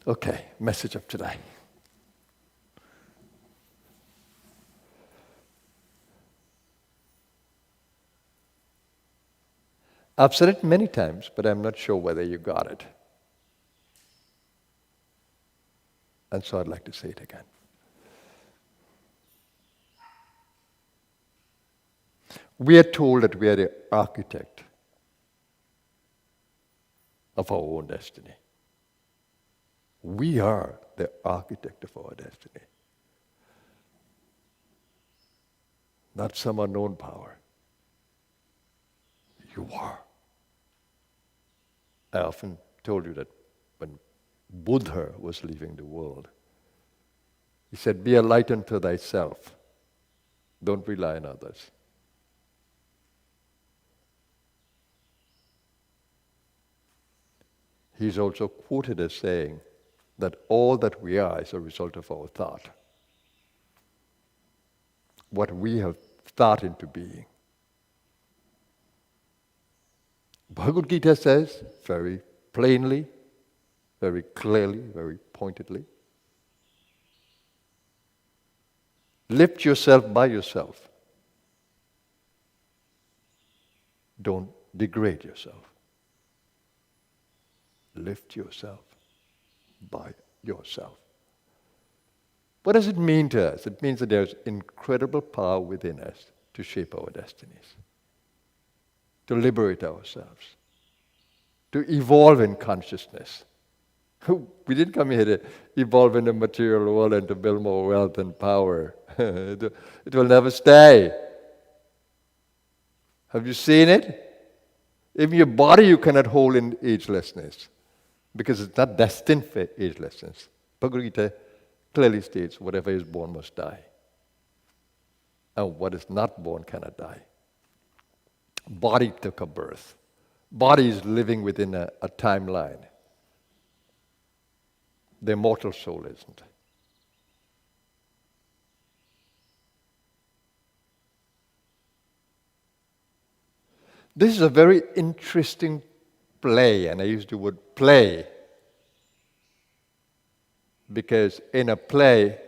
Okay, message of today. I've said it many times, but I'm not sure whether you got it. And so I'd like to say it again. We are told that we are the architect of our own destiny. We are the architect of our destiny. Not some unknown power. You are. I often told you that when Buddha was leaving the world, he said, be a light unto thyself. Don't rely on others. He's also quoted as saying that all that we are is a result of our thought. What we have thought into being. Bhagavad Gita says very plainly, very clearly, very pointedly, lift yourself by yourself. Don't degrade yourself. Lift yourself by yourself. What does it mean to us? It means that there's incredible power within us to shape our destinies, to liberate ourselves, to evolve in consciousness. We didn't come here to evolve in the material world and to build more wealth and power. It will never stay. Have you seen it? Even your body you cannot hold in agelessness, because it's not destined for agelessness. Bhagavad Gita clearly states, whatever is born must die. And what is not born cannot die. Body took a birth. Body is living within a timeline. The immortal soul isn't. This is a very interesting play, and I use the word play because in a play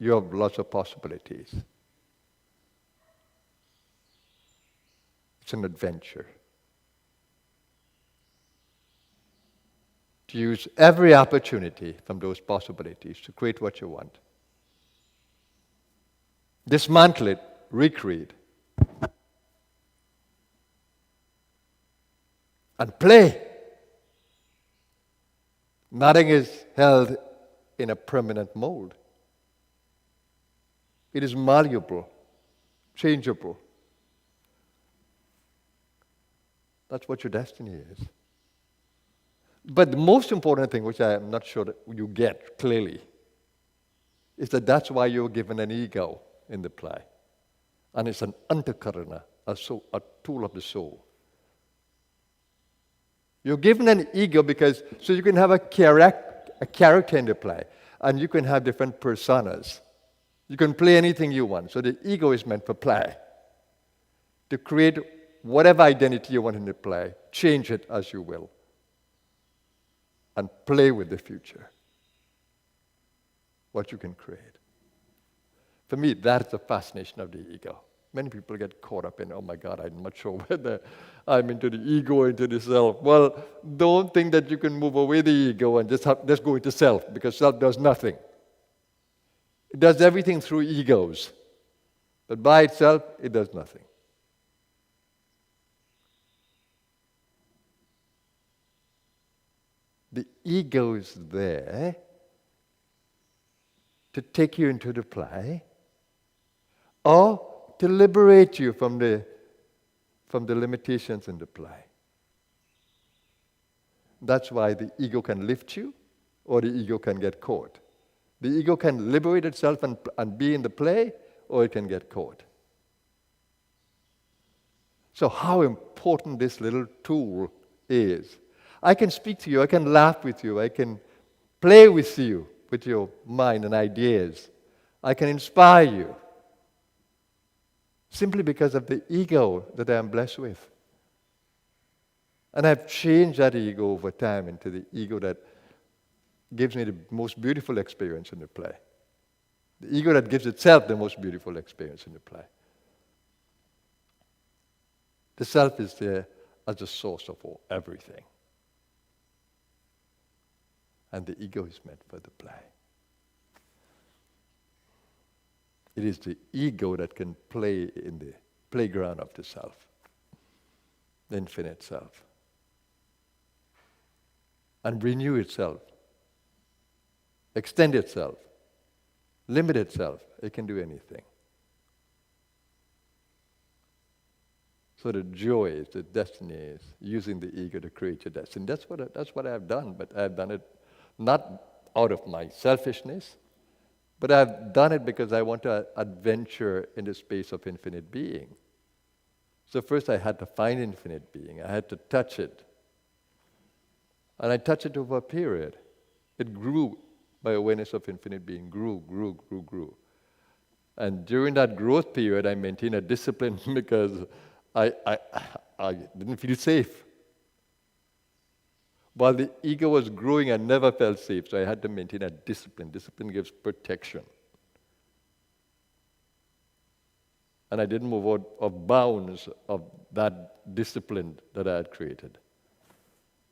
you have lots of possibilities. It's an adventure. To use every opportunity from those possibilities to create what you want. Dismantle it, recreate. And play. Nothing is held in a permanent mold. It is malleable, changeable. That's what your destiny is. But the most important thing, which I am not sure that you get clearly, is that that's why you're given an ego in the play. And it's an antakarana, a tool of the soul. You're given an ego because so you can have a character in the play, and you can have different personas. You can play anything you want. So the ego is meant for play. To create whatever identity you want in the play, change it as you will, and play with the future. What you can create. For me, that's the fascination of the ego. Many people get caught up in, oh my God, I'm not sure whether I'm into the ego or into the self. Well, don't think that you can move away the ego and just go into self, because self does nothing. It does everything through egos. But by itself, it does nothing. The ego is there to take you into the play, or to liberate you from the limitations in the play. That's why the ego can lift you, or the ego can get caught. The ego can liberate itself and be in the play, or it can get caught. So how important this little tool is. I can speak to you, I can laugh with you, I can play with you, with your mind and ideas. I can inspire you. Simply because of the ego that I am blessed with. And I've changed that ego over time into the ego that gives me the most beautiful experience in the play. The ego that gives itself the most beautiful experience in the play. The self is there as the source of everything. And the ego is meant for the play. It is the ego that can play in the playground of the self, the infinite self, and renew itself, extend itself, limit itself. It can do anything. So the joy is, the destiny is using the ego to create your destiny. That's what I've done, but I've done it not out of my selfishness, but I've done it because I want to adventure in the space of infinite being. So first I had to find infinite being. I had to touch it. And I touched it over a period. It grew by awareness of infinite being, grew. And during that growth period, I maintained a discipline because I didn't feel safe. While the ego was growing, I never felt safe, so I had to maintain a discipline. Discipline gives protection. And I didn't move out of bounds of that discipline that I had created,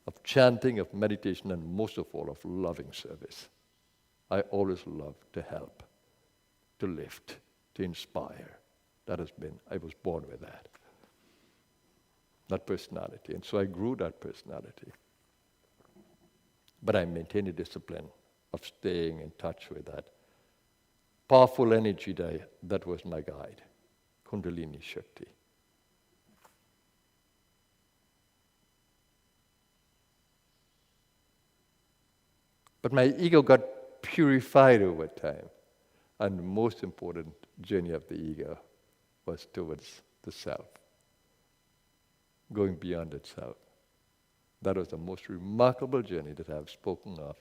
of chanting, of meditation, and most of all, of loving service. I always love to help, to lift, to inspire. I was born with that personality. And so I grew that personality. But I maintained a discipline of staying in touch with that powerful energy that was my guide, Kundalini Shakti. But my ego got purified over time. And the most important journey of the ego was towards the self, going beyond itself. That was the most remarkable journey that I've spoken of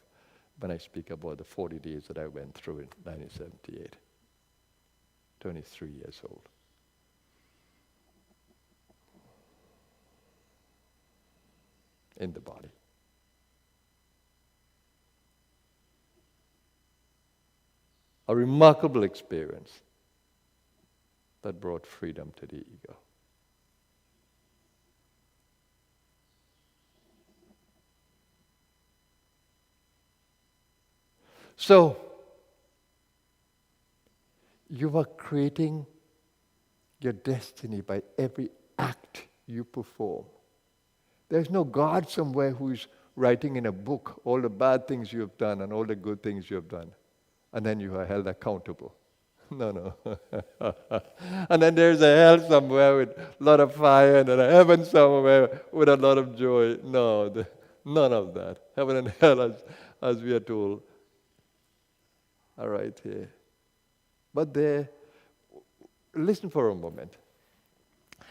when I speak about the 40 days that I went through in 1978, 23 years old. In the body. A remarkable experience that brought freedom to the ego. So, you are creating your destiny by every act you perform. There's no God somewhere who's writing in a book all the bad things you have done and all the good things you have done, and then you are held accountable. No. And then there's a hell somewhere with a lot of fire and a heaven somewhere with a lot of joy. No, none of that. Heaven and hell, as we are told, are right here. But listen for a moment.